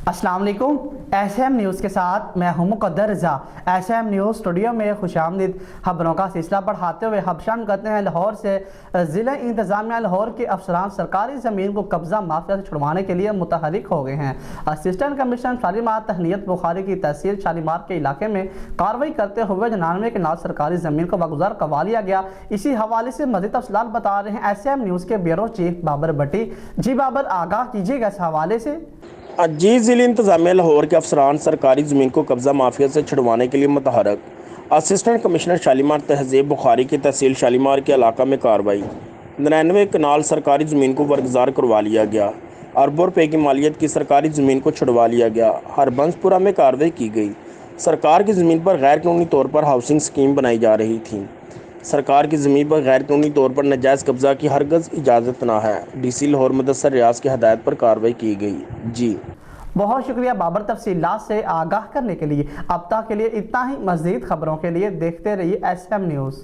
अस्सलाम वालेकुम। SM news के साथ मैं हूं मुक़द्दर रज़ा। एसएम न्यूज़ स्टूडियो में खुशामदीद। खबरों का सिलसिला बढ़ाते हुए हबशान करते हैं लाहौर से। ज़िला इंतज़ामिया लाहौर के अफसरान सरकारी ज़मीन को कब्ज़ा माफिया से छुड़वाने के लिए मुतहरिक हो गए हैं। असिस्टेंट कमिश्नर शालीमार तहनीत बुखारी की तहसील शालीमार के इलाके में कार्रवाई करते हुए 99 के नाल सरकारी ज़मीन को वागुज़ार करवा लिया गया। इसी हवाले से मज़ीद तफसीलात बता रहे हैं एसएम न्यूज़ के ब्यूरो चीफ बाबर भट्टी। जी बाबर, आगाह कीजिएगा इस हवाले से। जी, ज़िला इंतज़ामिया लाहौर के अफसरान सरकारी ज़मीन को कब्ज़ा माफिया से छुड़वाने के लिए मुतहरक। असिस्टेंट कमिश्नर शालीमार तहज़ीब बुखारी की तहसील शालीमार के इलाका में कार्रवाई। 99 कनाल सरकारी ज़मीन को वागुज़ार करवा लिया गया। अरबों रुपये की मालियत की सरकारी ज़मीन को छुड़वा लिया गया। हरबंसपुरा में कार्रवाई की गई। सरकार की ज़मीन पर गैर कानूनी तौर पर हाउसिंग स्कीम बनाई जा रही थी। सरकार की ज़मीन पर गैर कानूनी तौर पर नाजायज़ कब्ज़ा की हरगज़ इजाज़त ना है। डीसी लाहौर मुदस्सर रियाज की हदायत पर कार्रवाई की गई। जी, बहुत शुक्रिया बाबर तफसीलात से आगाह करने के लिए। अब तक के लिए इतना ही। मज़ीद खबरों के लिए देखते रहिए एसएम न्यूज़।